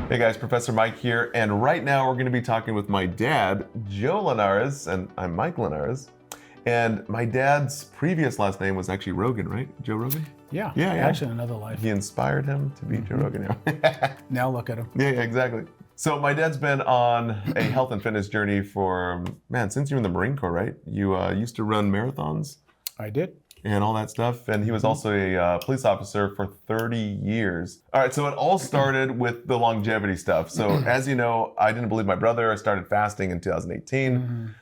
Hey guys, Professor Mike here, and right now we're going to be talking with my dad, Joe Linares, and I'm Mike Linares. And my dad's previous last name was actually Rogan, right? Joe Rogan? Yeah, Yeah. Actually, another life. He inspired him to be Joe Rogan now. Now look at him. Yeah, exactly. So my dad's been on a health and fitness journey for, since you were in the Marine Corps, right? You used to run marathons I did. and all that stuff. And he was also a police officer for 30 years. All right, so it all started with the longevity stuff. So as you know, I didn't believe my brother. I started fasting in 2018.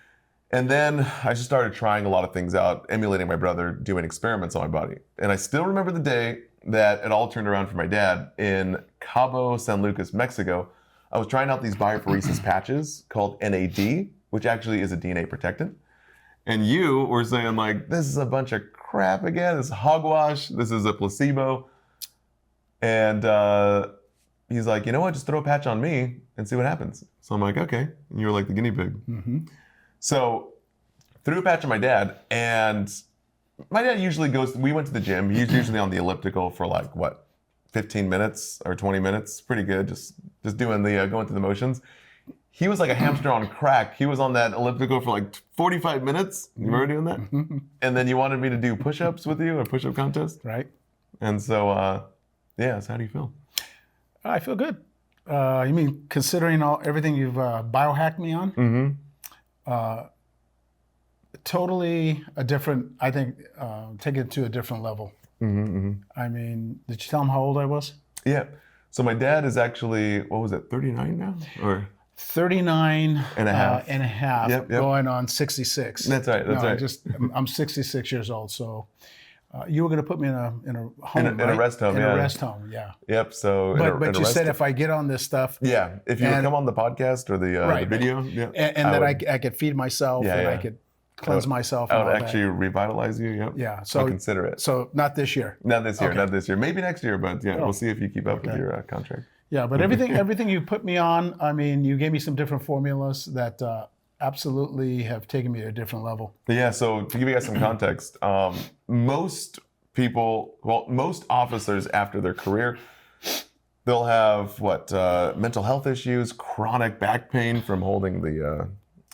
And then I just started trying a lot of things out, emulating my brother, doing experiments on my body. And I still remember the day that it all turned around for my dad in Cabo San Lucas, Mexico. I was trying out these biophoresis patches called NAD, which actually is a DNA protectant. And you were saying like, this is a bunch of crap again. This is hogwash. This is a placebo. And he's like, you know what? Just throw a patch on me and see what happens. So I'm like, okay. And you were like the guinea pig. So threw a patch on my dad, and my dad usually we went to the gym. He's usually on the elliptical for like, 15 minutes or 20 minutes? Pretty good, just doing the, going through the motions. He was like a hamster on crack. He was on that elliptical for like 45 minutes. You remember doing that? And then you wanted me to do push-ups with you, a push-up contest? Right. And so, so how do you feel? I feel good. You mean considering everything you've biohacked me on? Totally a different, I think, take it to a different level. I mean, did you tell him how old I was? Yeah. So my dad is actually, 39 now? Or 39 and a half. Yep. Going on 66. That's right. Right. I'm 66 years old, so you were going to put me in a home, in a rest home, in a rest home, yeah. Yep. So, but you said if I get on this stuff, if you would come on the podcast or the video, and that I could feed myself, and I could cleanse myself. I would actually revitalize you. Yep. Yeah. So I'll consider it. So not this year. Not this year. Maybe next year, but we'll see if you keep up with your contract. Yeah, but everything you put me on, I mean, you gave me some different formulas that absolutely have taken me to a different level. Yeah. So to give you guys some context, most officers after their career, they'll have mental health issues, chronic back pain from holding the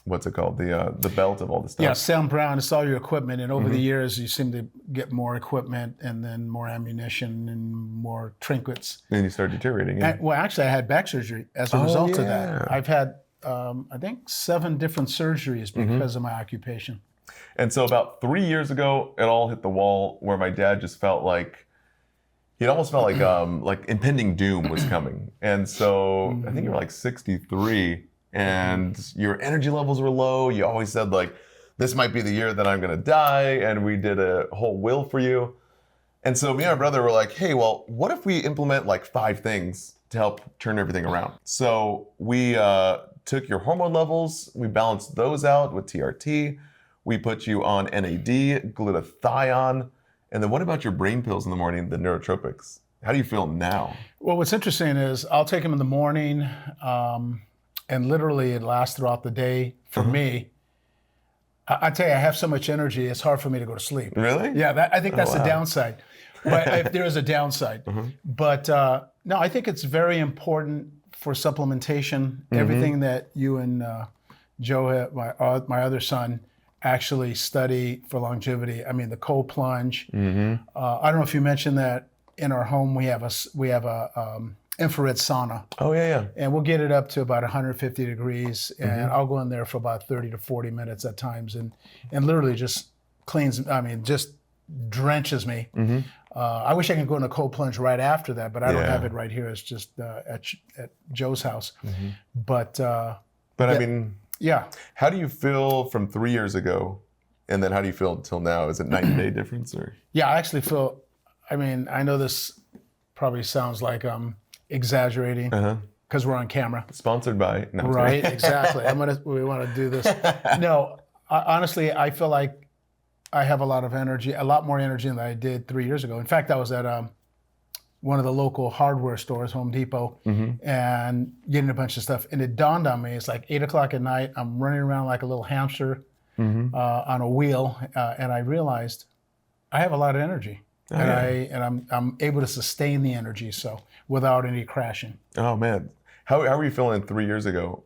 what's it called? The belt of all the stuff. Yeah, Sam Brown, it's all your equipment. And over the years, you seem to get more equipment and then more ammunition and more trinkets. And you start deteriorating. Well, actually, I had back surgery as a result of that. I've had, I think, 7 different surgeries because of my occupation. And so about 3 years ago, it all hit the wall where my dad just felt like, it almost felt like impending doom was coming. And so I think you were like 63. And your energy levels were low. You always said like, this might be the year that I'm gonna die. And we did a whole will for you. And so me and my brother were like, hey, well, what if we implement like 5 things to help turn everything around? So we took your hormone levels, we balanced those out with TRT. We put you on NAD, glutathione. And then what about your brain pills in the morning, the neurotropics? How do you feel now? Well, what's interesting is I'll take them in the morning, and literally it lasts throughout the day for me. I tell you, I have so much energy, it's hard for me to go to sleep. Really? Yeah, I think that's the downside. But if there is a downside. But no, I think it's very important for supplementation. Everything that you and Joe, my other son, actually study for longevity. I mean, the cold plunge. I don't know if you mentioned that in our home we have a infrared sauna. Oh, yeah. And we'll get it up to about 150 degrees, and I'll go in there for about 30 to 40 minutes at times, and literally just just drenches me. I wish I could go in a cold plunge right after that, but I don't have it right here. It's just at Joe's house. But I mean, how do you feel from 3 years ago, and then how do you feel until now? Is it night and day difference, or? Yeah, I actually feel, I mean, I know this probably sounds like I'm exaggerating because we're on camera. Sponsored by. No, right, exactly. We want to do this. No, honestly, I feel like I have a lot of energy, a lot more energy than I did 3 years ago. In fact, I was at one of the local hardware stores, Home Depot, and getting a bunch of stuff. And it dawned on me, it's like 8 o'clock at night, I'm running around like a little hamster on a wheel, and I realized I have a lot of energy. and I'm able to sustain the energy, so without any crashing. Oh man, how were you feeling 3 years ago?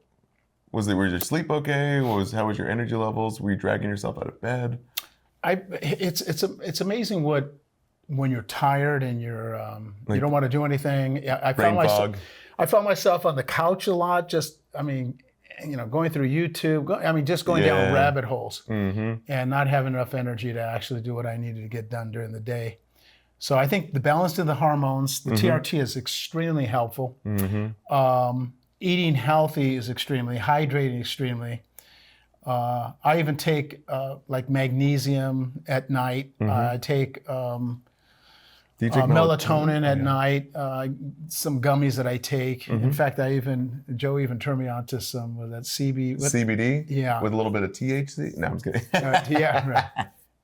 Were your sleep okay? How was your energy levels? Were you dragging yourself out of bed? It's amazing when you're tired and you're you don't want to do anything. I found myself on the couch a lot. Going through YouTube. Just going down rabbit holes and not having enough energy to actually do what I needed to get done during the day. So I think the balance of the hormones, the TRT is extremely helpful. Eating healthy is extremely, hydrating extremely. I even take like magnesium at night. I take Do you take melatonin at night, some gummies that I take. In fact, Joe even turned me on to some of that CBD? Yeah. With a little bit of THC? No, I'm just kidding. Yeah, right.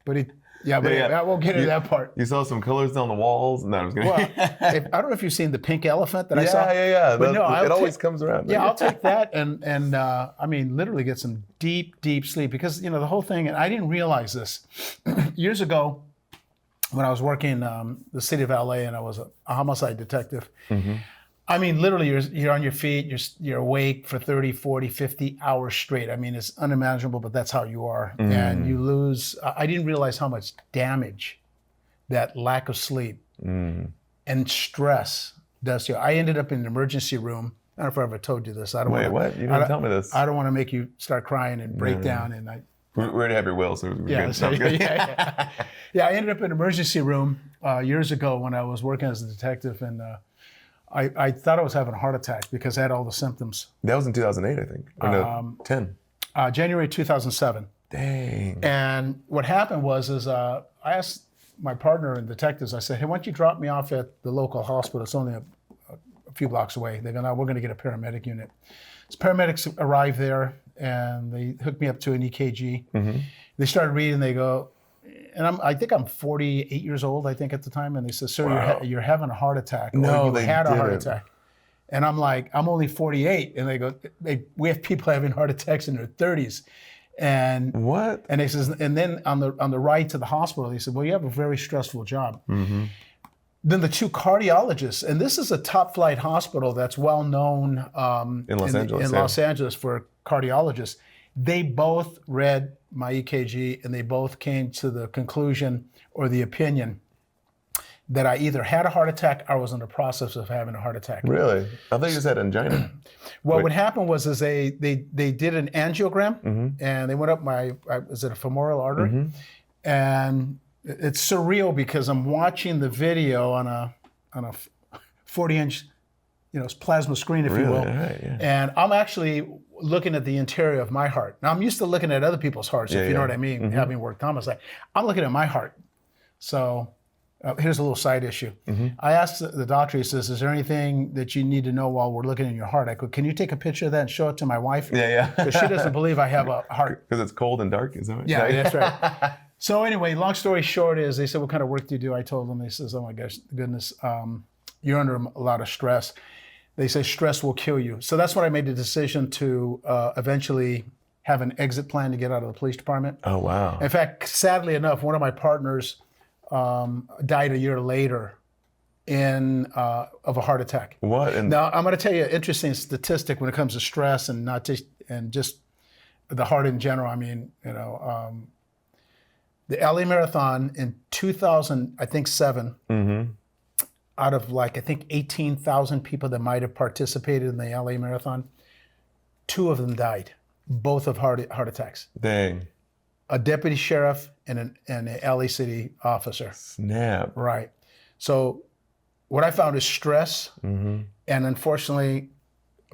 But I won't get into that part. You saw some colors down the walls? No, I'm just kidding. Well, I don't know if you've seen the pink elephant that I saw. Yeah. But it always comes around. Yeah, I'll take that and literally get some deep sleep because, the whole thing, and I didn't realize this. Years ago, when I was working in the city of LA and I was a homicide detective, literally you're on your feet, you're awake for 30, 40, 50 hours straight. It's unimaginable, but that's how you are. And you lose, I didn't realize how much damage that lack of sleep and stress does to you. I ended up in an emergency room. I don't know if I ever told you this. Wait, what? You didn't tell me this. I don't want to make you start crying and break down. And we already have your will, so we're good. Yeah, I ended up in an emergency room years ago when I was working as a detective, and I thought I was having a heart attack because I had all the symptoms. That was in 2008, I think. Or no, 10. January 2007. Dang. And what happened was I asked my partner in detectives, I said, hey, why don't you drop me off at the local hospital? It's only a few blocks away. They go, no, we're going to get a paramedic unit. So paramedics arrived there, and they hooked me up to an EKG. They started reading, they go, and I think I'm 48 years old, I think at the time, and they said, sir, wow. you're having a heart attack. No, or you had a heart attack. And I'm like, I'm only 48. And they go, we have people having heart attacks in their 30s. And what? And they says, and then on the ride to the hospital, they said, well, you have a very stressful job. Then the two cardiologists, and this is a top flight hospital that's well known in Los Angeles for cardiologists. They both read my EKG and they both came to the conclusion or the opinion that I either had a heart attack or was in the process of having a heart attack. Really? I thought you just had angina. Well, what happened was they did an angiogram and they went up is it a femoral artery? And it's surreal because I'm watching the video on a 40-inch, plasma screen, if you will. Right, yeah. And I'm actually looking at the interior of my heart. Now I'm used to looking at other people's hearts, if you know what I mean, having worked homicide. I'm looking at my heart. So here's a little side issue. I asked the doctor, he says, is there anything that you need to know while we're looking in your heart? I go, can you take a picture of that and show it to my wife? Yeah. Because she doesn't believe I have a heart. Because it's cold and dark, is that right? Yeah, that's right. So anyway, long story short is they said, what kind of work do you do? I told them, they says, oh my goodness, you're under a lot of stress. They say stress will kill you. So that's when I made the decision to eventually have an exit plan to get out of the police department. Oh, wow. In fact, sadly enough, one of my partners died a year later of a heart attack. What? Now, I'm going to tell you an interesting statistic when it comes to stress and just the heart in general. The LA Marathon in 2007, out of 18,000 people that might have participated in the LA Marathon, 2 of them died, both of heart attacks. Dang. A deputy sheriff and an LA city officer. Snap. Right. So what I found is stress, and unfortunately,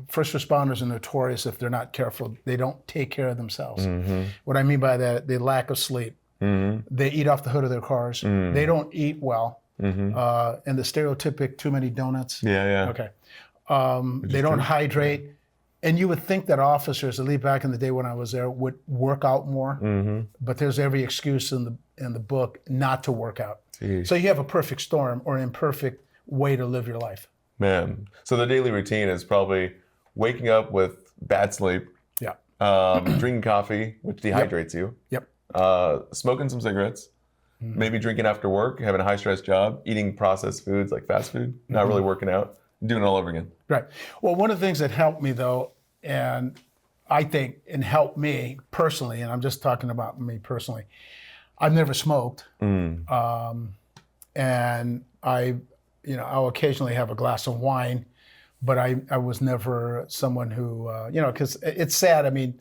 first responders are notorious if they're not careful. They don't take care of themselves. What I mean by that, the lack of sleep. They eat off the hood of their cars. They don't eat well. And the stereotypic too many donuts. Yeah. Okay. They don't hydrate. And you would think that officers, at least back in the day when I was there, would work out more. But there's every excuse in the book not to work out. Jeez. So you have a perfect storm or an imperfect way to live your life. Man. So the daily routine is probably waking up with bad sleep. Yeah. Drinking coffee, which dehydrates you. Yep. Smoking some cigarettes. maybe drinking after work, having a high stress job, eating processed foods like fast food, not really working out, doing it all over again. Right. Well, one of the things that helped me though, and I think and helped me personally, and I'm just talking about me personally, I've never smoked. And I'll occasionally have a glass of wine, but I was never someone who, because it's sad. I mean,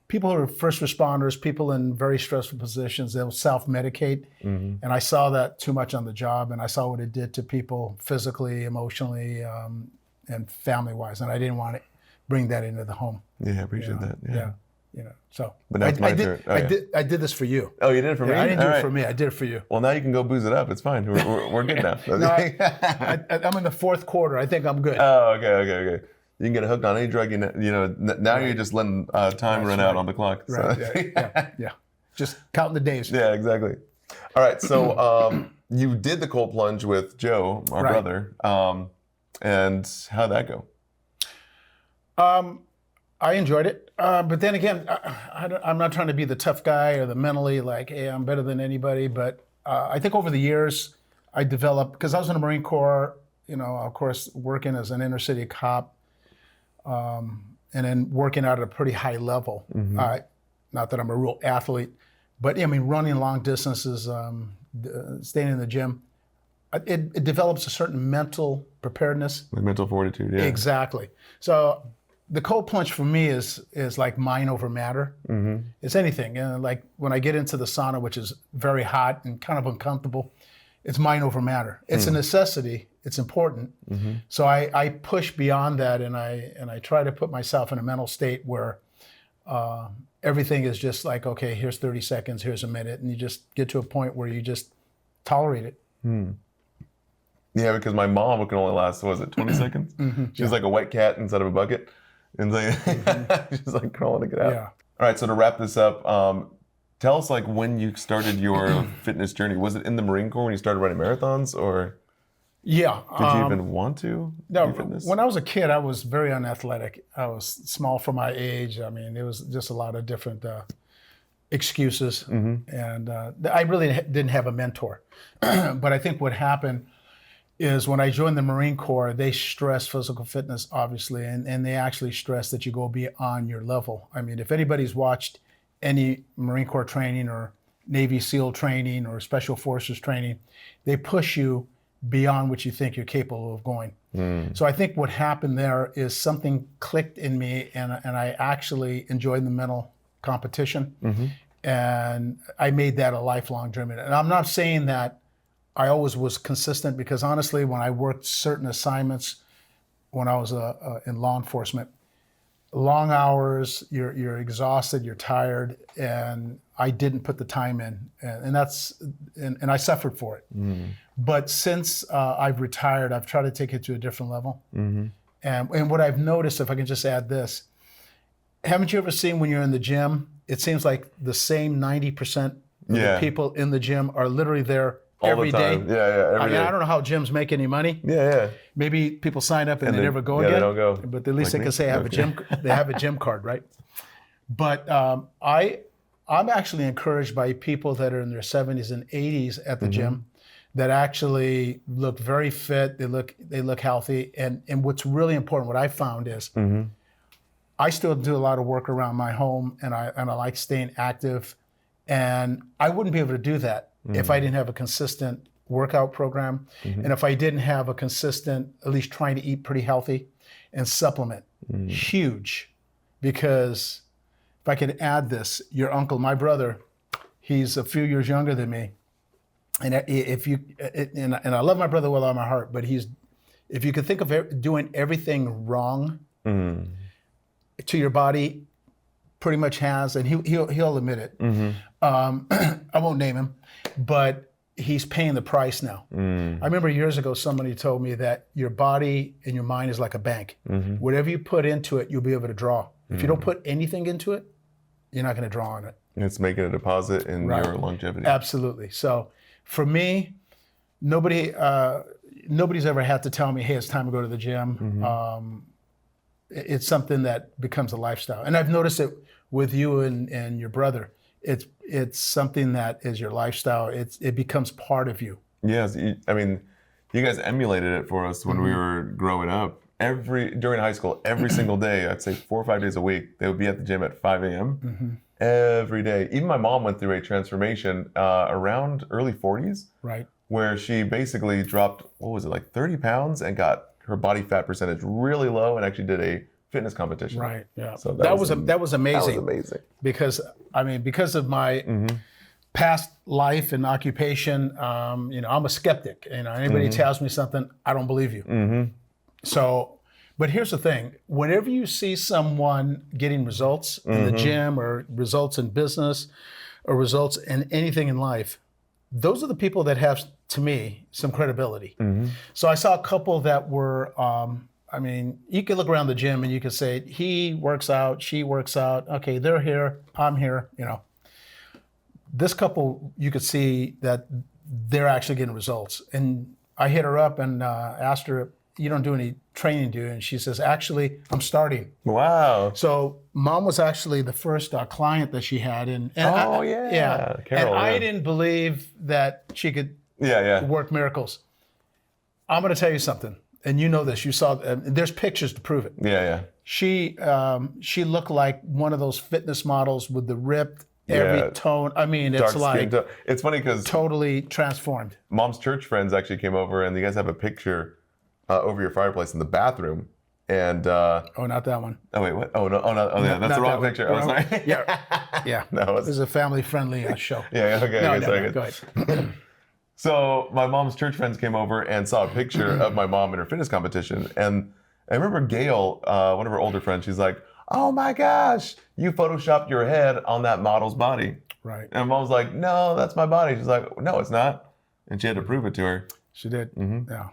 people who are first responders, people in very stressful positions, they'll self-medicate. And I saw that too much on the job, and I saw what it did to people physically, emotionally, and family-wise, and I didn't want to bring that into the home. Yeah, I appreciate that. Yeah. So. But that's my turn. I did this for you. Oh, you did it for me? I didn't do it for me. I did it for you. Well, now you can go booze it up. It's fine. We're good now. No, I'm in the fourth quarter. I think I'm good. Oh, okay. You can get hooked on any drug. Now you're just letting time run out on the clock. So. Right. Yeah. Just counting the days. Yeah, exactly. All right. So you did the cold plunge with Joe, our brother, and how'd that go? I enjoyed it, but then again, I'm not trying to be the tough guy or the mentally like, hey, I'm better than anybody. But I think over the years, I developed, because I was in the Marine Corps, of course, working as an inner city cop, and then working out at a pretty high level. Not that I'm a real athlete, but running long distances, staying in the gym, it develops a certain mental preparedness. Like mental fortitude, yeah. Exactly. So the cold plunge for me is like mind over matter. It's anything. Like when I get into the sauna, which is very hot and kind of uncomfortable, it's mind over matter. It's a necessity. It's important. So I push beyond that, and I try to put myself in a mental state where everything is just like, okay, here's 30 seconds, here's a minute, and you just get to a point where you just tolerate it. Yeah, because my mom can only last, 20 seconds? She's like a wet cat inside of a bucket. And she's like crawling to get out. Yeah. All right, so to wrap this up, tell us like when you started your fitness journey. Was it in the Marine Corps when you started running marathons, or yeah? Did you even want to No, do fitness? When I was a kid, I was very unathletic. I was small for my age. I mean, it was just a lot of different excuses, and I really didn't have a mentor. But I think what happened is when I joined the Marine Corps, they stress physical fitness, obviously, and they actually stress that you go beyond your level. I mean, if anybody's watched any Marine Corps training or Navy SEAL training or Special Forces training, they push you beyond what you think you're capable of going. So I think what happened there is something clicked in me, and I actually enjoyed the mental competition, and I made that a lifelong dream. And I'm not saying that I always was consistent, because honestly, when I worked certain assignments, when I was in law enforcement, long hours, you're exhausted, you're tired, and I didn't put the time in, and I suffered for it. But since I've retired, I've tried to take it to a different level. And what I've noticed, if I can just add this, haven't you ever seen when you're in the gym, it seems like the same 90% of the people in the gym are literally there every day. Every day. I don't know how gyms make any money. Maybe people sign up and they never go again. They don't go. But at least they can say they have a gym card, right? But I'm actually encouraged by people that are in their 70s and 80s at the gym that actually look very fit. They look healthy. And what's really important, what I found is, I still do a lot of work around my home, and I like staying active. And I wouldn't be able to do that if I didn't have a consistent workout program, and if I didn't have a consistent, at least trying to eat pretty healthy and supplement. Huge. Because if I could add this, your uncle, my brother, he's a few years younger than me. And and I love my brother with all my heart, but if you could think of doing everything wrong to your body, pretty much has, and he'll admit it. I won't name him, but he's paying the price now. I remember years ago somebody told me that your body and your mind is like a bank. Whatever you put into it, you'll be able to draw. If you don't put anything into it, you're not going to draw on it. It's making a deposit in your longevity. Absolutely. So for me, nobody's ever had to tell me, hey, it's time to go to the gym. It's something that becomes a lifestyle. And I've noticed it with you and your brother. it's something that is your lifestyle. It becomes part of you. Yes, I mean, you guys emulated it for us when we were growing up. During high school, every single day, I'd say 4 or 5 days a week, they would be at the gym at 5 a.m. Every day. Even my mom went through a transformation around early 40s, Right. where she basically dropped, what was it, like 30 pounds and got her body fat percentage really low and actually did a fitness competition. Right. Yeah. So that was amazing. That was amazing. Because because of my past life and occupation, I'm a skeptic. Anybody tells me something, I don't believe you. So, but here's the thing: whenever you see someone getting results in the gym, or results in business, or results in anything in life, those are the people that have, to me, some credibility. So I saw a couple that were. You could look around the gym and you could say, he works out, she works out. Okay, they're here, I'm here. This couple, you could see that they're actually getting results. And I hit her up and asked her, you don't do any training, do you? And she says, actually, I'm starting. Wow. So Mom was actually the first client that she had. And Carol, and I didn't believe that she could work miracles. I'm going to tell you something. And you know this, you saw, there's pictures to prove it. Yeah. She looked like one of those fitness models with the ripped, every tone. It's like it's funny because totally transformed. Mom's church friends actually came over, and you guys have a picture over your fireplace in the bathroom. And oh, not that one. Oh wait, what? Oh no, yeah, that's the wrong picture. Oh, sorry. Yeah. No, this is a family-friendly show. Okay, go ahead. So my mom's church friends came over and saw a picture of my mom in her fitness competition. And I remember Gail, one of her older friends, she's like, oh my gosh, you photoshopped your head on that model's body. Right. And Mom's like, no, that's my body. She's like, no, it's not. And she had to prove it to her. She did. Yeah.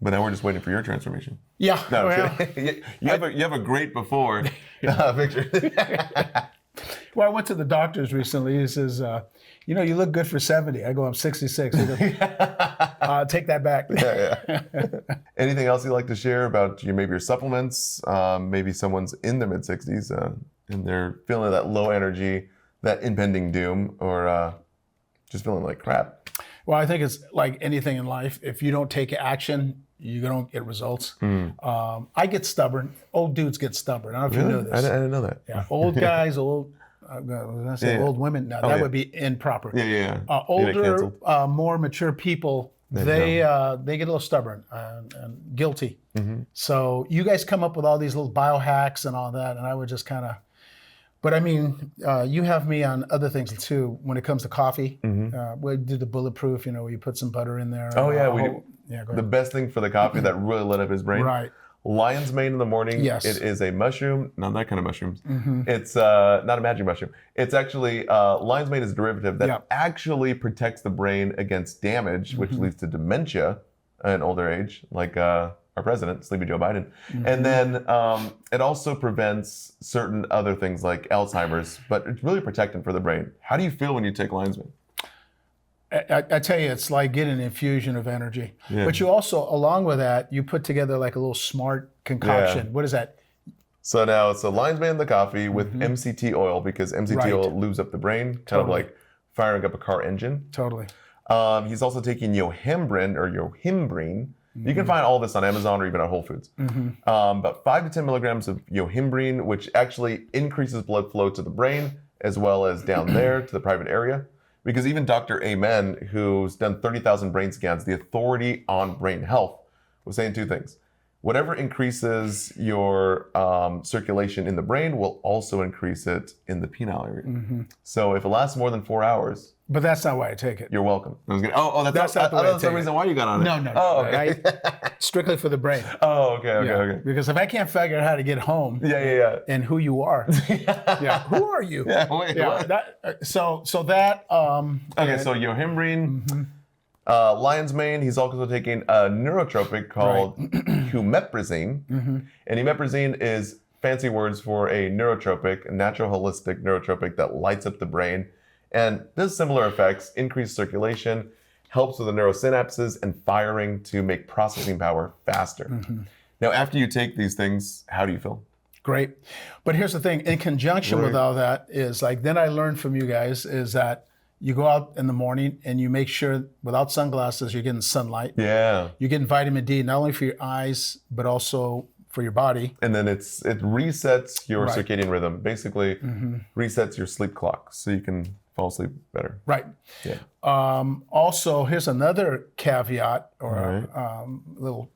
But now we're just waiting for your transformation. Yeah. No, you have a great before picture. Well, I went to the doctor's recently. He says, you look good for 70. I go, I'm 66. He goes, take that back. Yeah. Anything else you'd like to share about maybe your supplements? Maybe someone's in their mid-60s and they're feeling that low energy, that impending doom, or just feeling like crap. Well, I think it's like anything in life. If you don't take action, you don't get results. I get stubborn. Old dudes get stubborn. I don't know if you know this. I didn't know that. Yeah, old guys, old old women. No, that would be improper. Yeah. Older, more mature people, they get a little stubborn and guilty. So you guys come up with all these little biohacks and all that, and I would just kind of. But you have me on other things too. When it comes to coffee, we did the bulletproof. Where you put some butter in there. Oh yeah, we do. Yeah, go ahead. The best thing for the coffee that really lit up his brain. Right. Lion's mane in the morning. Yes. It is a mushroom, not that kind of mushrooms. It's not a magic mushroom. It's actually, lion's mane is a derivative that actually protects the brain against damage, which leads to dementia in older age, like our president, Sleepy Joe Biden. And then it also prevents certain other things like Alzheimer's, but it's really protecting for the brain. How do you feel when you take lion's mane? I tell you, it's like getting an infusion of energy. Yeah. But you also, along with that, you put together like a little smart concoction. Yeah. What is that? So now it's a lion's mane in the coffee with MCT oil, because MCT oil lubes up the brain, kind of like firing up a car engine. Totally. He's also taking yohimbrin or yohimbrine. You can find all this on Amazon or even at Whole Foods. About 5 to 10 milligrams of yohimbrine, which actually increases blood flow to the brain as well as down there to the private area. Because even Dr. Amen, who's done 30,000 brain scans, the authority on brain health, was saying two things. Whatever increases your circulation in the brain will also increase it in the penile area. So if it lasts more than 4 hours... But that's not why I take it. You're welcome. I was gonna, that's not the way I that's the reason why you got on it. No. Oh, okay. Strictly for the brain. Oh, okay. Because if I can't figure out how to get home, and who you are, who are you? What? So that. Okay, so yohimbrine, lion's mane. He's also taking a neurotropic called humeprazine, and humeprazine is fancy words for a neurotropic, a natural holistic neurotropic that lights up the brain. And does similar effects, increased circulation, helps with the neurosynapses and firing to make processing power faster. Now, after you take these things, how do you feel? Great. But here's the thing, in conjunction with all that is like, then I learned from you guys is that you go out in the morning and you make sure without sunglasses, you're getting sunlight. Yeah. You're getting vitamin D, not only for your eyes, but also for your body. And then it resets your Right. circadian rhythm, basically resets your sleep clock so you can fall asleep better. Right. Yeah. Also, here's another caveat or little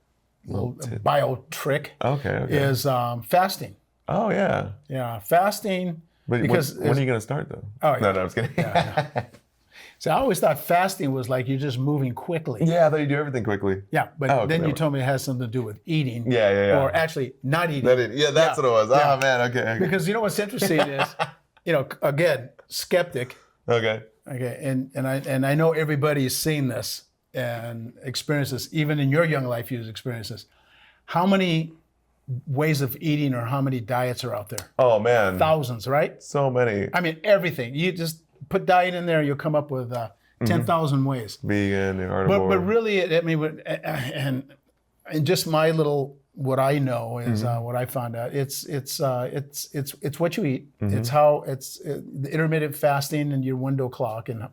bio trick Okay. is fasting. Oh, yeah. Yeah, fasting. But because when are you going to start, though? Oh, yeah. No, I was kidding. So I always thought fasting was like you're just moving quickly. Yeah, I thought you do everything quickly. Yeah, but then you told me it has something to do with eating. Yeah. Or actually not eating. That's what it was. Yeah. Oh, man. Okay. Because you know what's interesting is, again, skeptic. Okay. Okay, and I know everybody's seen this and experienced this. Even in your young life, you've experienced this. How many ways of eating or how many diets are out there? Oh, man. Thousands, right? So many. I mean, everything. You just put diet in there, you'll come up with 10,000 ways. Vegan, carnivore. But really, I mean, and just my little, what I know is what I found out. It's what you eat. It's how the intermittent fasting and your window clock and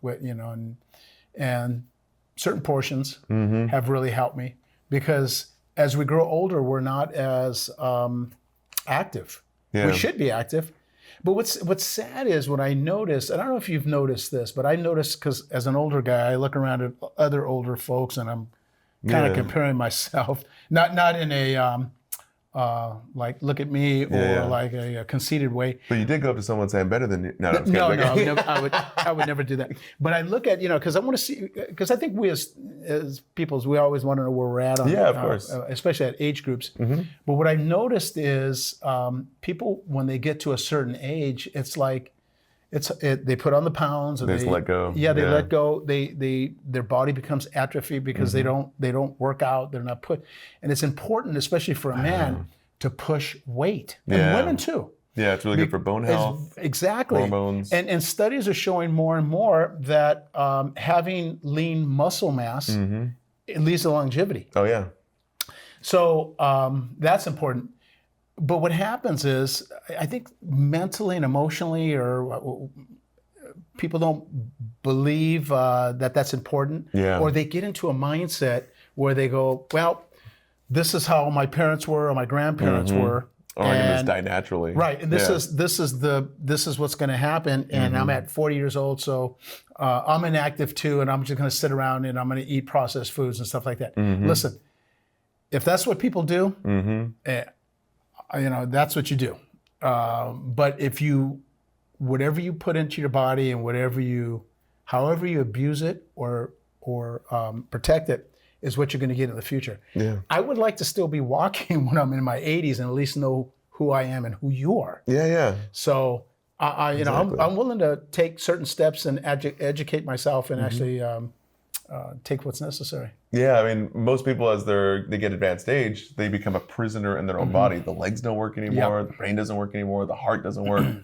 certain portions have really helped me because as we grow older, we're not as active. Yeah. We should be active. But what's sad is what I noticed, and I don't know if you've noticed this, but I noticed because as an older guy, I look around at other older folks and I'm kind of comparing myself, not in a like look at me or like a conceited way. But you did go up to someone and say, I'm better than you. No, I would never do that. But I look at, because I want to see, because I think we as people, we always want to know where we're at on, of course. Especially at age groups. But what I've noticed is people, when they get to a certain age, it's like, they put on the pounds and they just let go. Yeah, they let go. Their body becomes atrophy because they don't work out. They're not put, and it's important, especially for a man, to push weight and women too. Yeah, it's really good for bone health. Exactly. Hormones. And studies are showing more and more that having lean muscle mass it leads to longevity. Oh yeah. So that's important. But what happens is, I think mentally and emotionally, or people don't believe that that's important, or they get into a mindset where they go, well, this is how my parents were or my grandparents were. Or I can just die naturally. Right, and this is what's going to happen, and I'm at 40 years old, so I'm inactive too, and I'm just going to sit around and I'm going to eat processed foods and stuff like that. Listen, if that's what people do, that's what you do. But if whatever you put into your body and however you abuse it or protect it is what you're going to get in the future. Yeah. I would like to still be walking when I'm in my 80s and at least know who I am and who you are. Yeah. So I'm willing to take certain steps and educate myself and actually take what's necessary. Yeah, I mean, most people as they get advanced age, they become a prisoner in their own body. The legs don't work anymore, the brain doesn't work anymore, the heart doesn't work.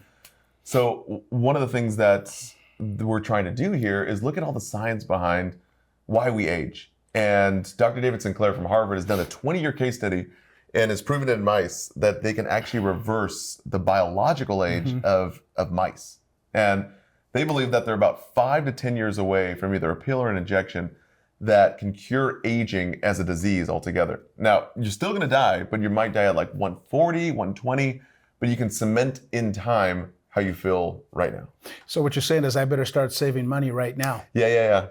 So one of the things that we're trying to do here is look at all the science behind why we age. And Dr. David Sinclair from Harvard has done a 20-year case study and has proven in mice that they can actually reverse the biological age of mice. And they believe that they're about 5 to 10 years away from either a pill or an injection that can cure aging as a disease altogether. Now, you're still going to die, but you might die at like 140, 120, but you can cement in time how you feel right now. So what you're saying is I better start saving money right now. Yeah.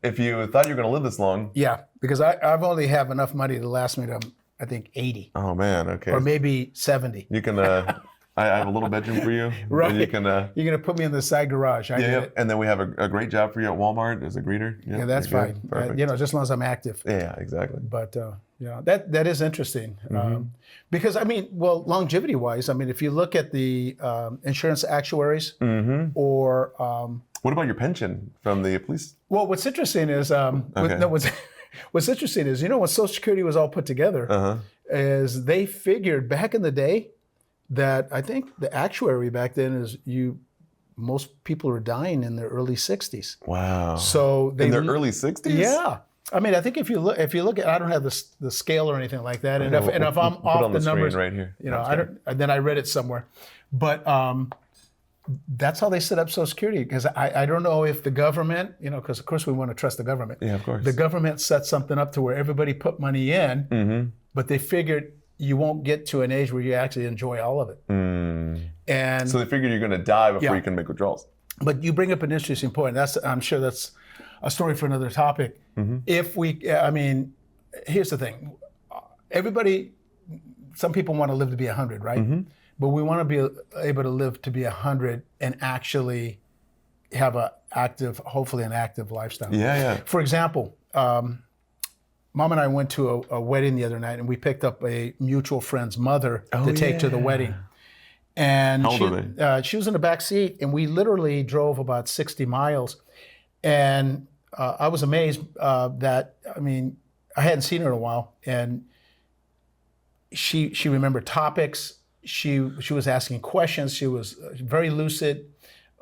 If you thought you were going to live this long. Yeah, because I've only have enough money to last me to, I think, 80. Oh, man, okay. Or maybe 70. You can... I have a little bedroom for you. Right. You can, you're going to put me in the side garage. And then we have a great job for you at Walmart as a greeter. Yeah, that's fine. Just as long as I'm active. Yeah, exactly. But that is interesting. Because, longevity-wise, if you look at the insurance actuaries or... what about your pension from the police? Well, what's interesting is... what's interesting is, when Social Security was all put together, is they figured back in the day that I think the actuary back then is most people are dying in their early 60s. Wow. So in their early 60s? Yeah. I mean, I think if you look at, I don't have the scale or anything like that, and Okay, if I'm put off on the the screen numbers, right here. you know, That's I great. don't. And then I read it somewhere, but that's how they set up Social Security. Because I don't know if the government, you know, because of course we want to trust the government. Yeah, of course. The government set something up to where everybody put money in, but they figured you won't get to an age where you actually enjoy all of it. And So they figured you're going to die before Yeah. you can make withdrawals. but you bring up an interesting point. I'm sure that's a story for another topic. If we, I mean, here's the thing. Everybody, some people want to live to be 100, right? But we want to be able to live to be 100 and actually have hopefully an active lifestyle. Yeah. For example, Mom and I went to a wedding the other night, and we picked up a mutual friend's mother to take to the wedding. And How old are she was in the back seat, and we literally drove about 60 miles. And I was amazed that, I mean, I hadn't seen her in a while, and she remembered topics. She was asking questions. She was very lucid,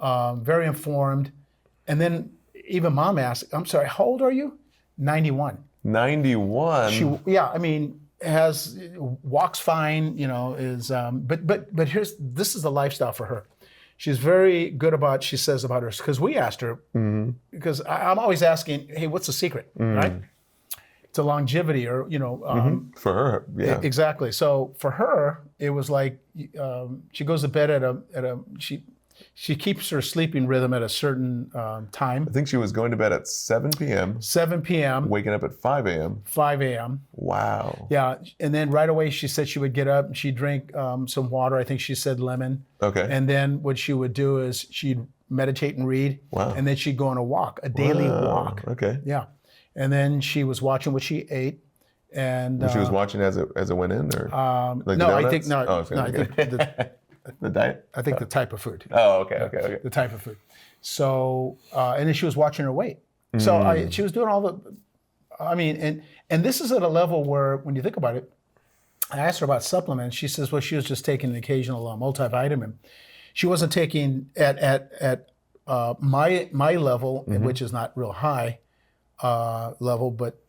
very informed. And then even Mom asked, "I'm sorry, how old are you?" 91. 91. I mean, walks fine, you know, but this is the lifestyle for her. She's very good about, she says about her, because we asked her, because I'm always asking, hey, what's the secret, right? To longevity, or, you know. For her, yeah. Exactly. So for her, it was like, she goes to bed she keeps her sleeping rhythm at a certain time. I think she was going to bed at 7 p.m., 7 p.m., waking up at 5 a.m. 5 a.m. Wow. Yeah, and then right away she said she would get up and she'd drink some water. I think she said lemon. Okay. And then what she would do is she'd meditate and read. Wow. And then she'd go on a walk, a daily walk. Okay. Yeah. And then she was watching what she ate. And She was watching as it went in, or like no, the I donuts? think no. Oh, I was gonna I think the diet. I think the type of food. Oh, okay. The type of food. So and then she was watching her weight. So she was doing all the. I mean, and this is at a level where, when you think about it, I asked her about supplements. She says, well, she was just taking an occasional multivitamin. She wasn't taking at my level, which is not real high level, but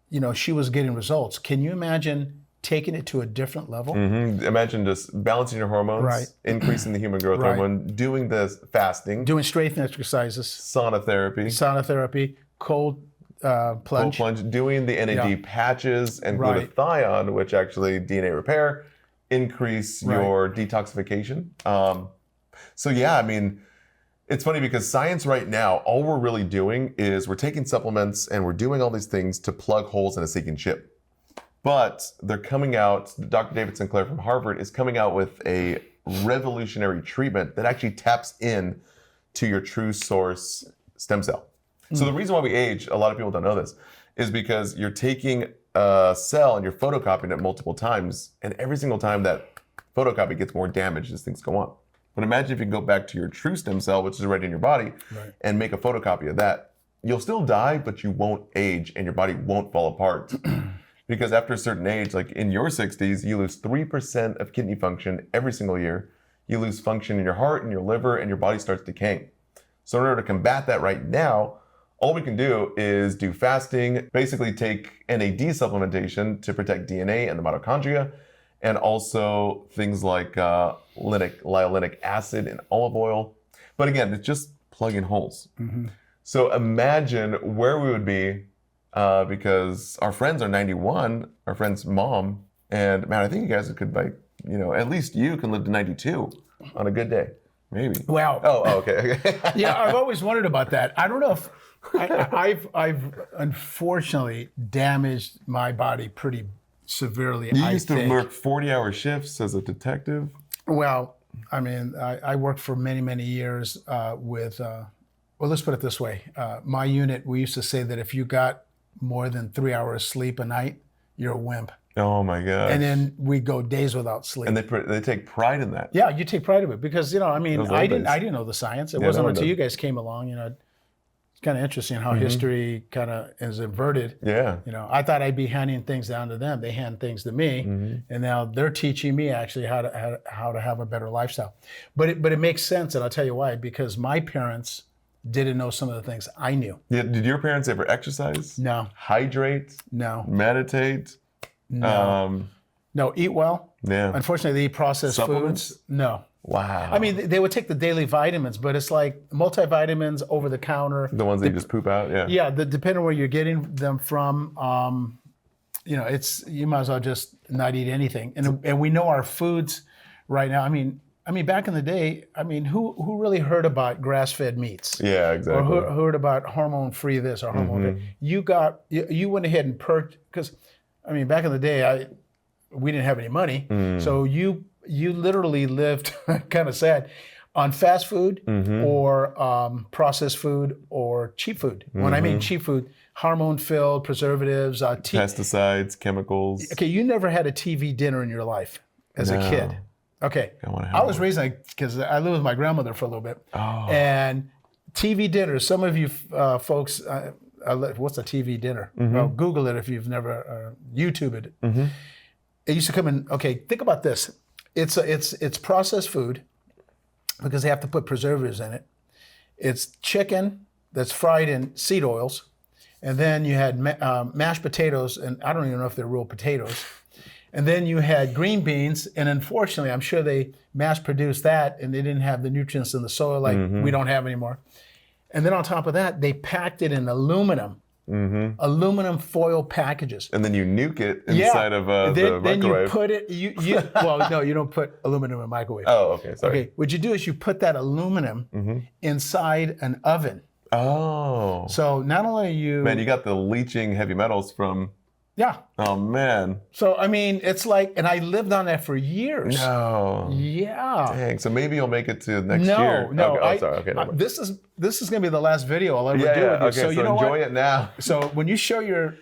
you know, she was getting results. Can you imagine taking it to a different level? Imagine just balancing your hormones, Right. increasing the human growth Right. hormone, doing the fasting, Doing strength exercises, sauna therapy, cold cold plunge. plunge, doing the NAD patches and Right. glutathione, which actually DNA repair, increase your detoxification. So yeah, I mean, it's funny because science right now, all we're really doing is we're taking supplements and we're doing all these things to plug holes in a sinking ship. But they're coming out, Dr. David Sinclair from Harvard is coming out with a revolutionary treatment that actually taps in to your true source stem cell. So the reason why we age, a lot of people don't know this, is because you're taking a cell and you're photocopying it multiple times, and every single time that photocopy gets more damaged as things go on. But imagine if you can go back to your true stem cell, which is already in your body, and make a photocopy of that. You'll still die, but you won't age and your body won't fall apart. Because after a certain age, like in your 60s, you lose 3% of kidney function every single year. You lose function in your heart and your liver, and your body starts decaying. So in order to combat that right now, all we can do is do fasting, basically take NAD supplementation to protect DNA and the mitochondria, and also things like lyolinic acid and olive oil. But again, it's just plugging holes. So imagine where we would be, because our friends are 91, our friend's mom, and man, I think you guys could, like, you know, at least you can live to 92 on a good day, maybe. Wow. Oh, okay. Yeah, I've always wondered about that. I don't know if I've unfortunately damaged my body pretty severely. You used to work 40-hour shifts as a detective. Well, I mean, I worked for many, many years with. Well, let's put it this way. My unit, we used to say that if you got more than 3 hours sleep a night, you're a wimp. Oh my gosh. And then we go days without sleep. And they take pride in that. Yeah, you take pride of it because, you know, I mean, Those I old didn't days. know the science. It Yeah, wasn't no one until did. you guys came along, you know. It's kind of interesting how history kind of is inverted. Yeah. You know, I thought I'd be handing things down to them. They hand things to me, and now they're teaching me actually how to have a better lifestyle. But it makes sense, and I'll tell you why. Because my parents didn't know some of the things I knew. Yeah, did your parents ever exercise? No, Hydrate? no, Meditate? no. No, eat well. Yeah. Unfortunately, they eat processed Supplements? foods. No. Wow. I mean, they would take the daily vitamins, but it's like multivitamins over the counter. The ones that you just poop out? Yeah. Yeah, depending on where you're getting them from, you might as well just not eat anything. And we know our foods right now. I mean, back in the day, who really heard about grass-fed meats? Yeah, exactly. Or who heard about hormone-free this or hormone-free? You went ahead and because, back in the day, we didn't have any money, so you literally lived kind of sad on fast food or processed food or cheap food. When I mean cheap food, hormone-filled, preservatives, pesticides, chemicals. Okay, you never had a TV dinner in your life as a kid. Okay, I was raised because I lived with my grandmother for a little bit, and TV dinners. Some of you folks, what's a TV dinner? Well, Google it if you've never YouTube it. It used to come in. Okay, think about this. It's processed food because they have to put preservatives in it. It's chicken that's fried in seed oils, and then you had mashed potatoes, and I don't even know if they're real potatoes. And then you had green beans, and unfortunately, I'm sure they mass-produced that, and they didn't have the nutrients in the soil like we don't have anymore. And then on top of that, they packed it in aluminum foil packages. And then you nuke it inside of the microwave. Then you put it, well, no, you don't put aluminum in a microwave. Oh, okay, sorry. Okay, what you do is you put that aluminum inside an oven. Oh. So not only you... Man, you got the leaching heavy metals from... Yeah. Oh, man. So, it's like, and I lived on that for years. No. Yeah. Dang, so maybe you'll make it to next No, year. no. Okay. Oh, sorry. Okay, never mind. This is going to be the last video I'll ever do with you. Okay, so you know enjoy what? it now. So when you show your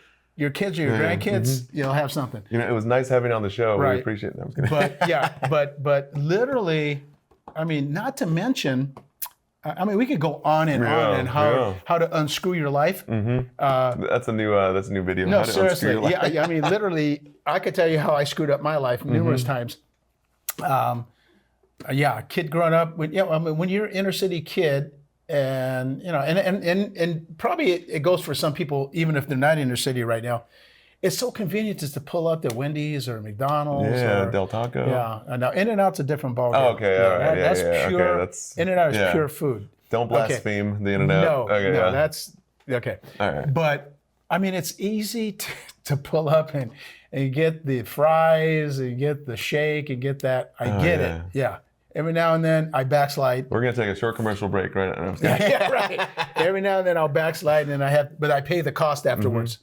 kids or your grandkids, you'll have something. It was nice having you on the show. Right. We appreciate it. I was kidding. But yeah, but literally, not to mention, we could go on and on and how to unscrew your life. That's a new video. No, how to seriously. unscrew your life. Yeah, literally, I could tell you how I screwed up my life numerous times. Kid growing up. When you're an inner city kid, and and probably it goes for some people, even if they're not inner city right now. It's so convenient just to pull up at Wendy's or McDonald's. Yeah, or, Del Taco. Yeah, now In-N-Out's a different ballgame. Oh, okay, all right. That's yeah. pure. Okay, In-N-Out is pure food. Don't blaspheme the In-N-Out. No, that's okay. All right. But it's easy to pull up and get the fries and get the shake and get that. I get it. Yeah. Every now and then I backslide. We're gonna take a short commercial break right now. Yeah, right. Every now and then I'll backslide, and I pay the cost afterwards.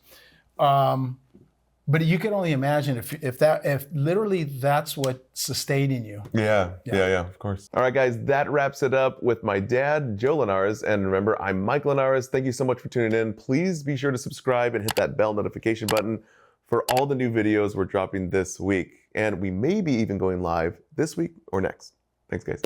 But you can only imagine if literally that's what's sustaining you. Yeah, of course. All right, guys, that wraps it up with my dad, Joe Linares. And remember, I'm Mike Linares. Thank you so much for tuning in. Please be sure to subscribe and hit that bell notification button for all the new videos we're dropping this week. And we may be even going live this week or next. Thanks, guys.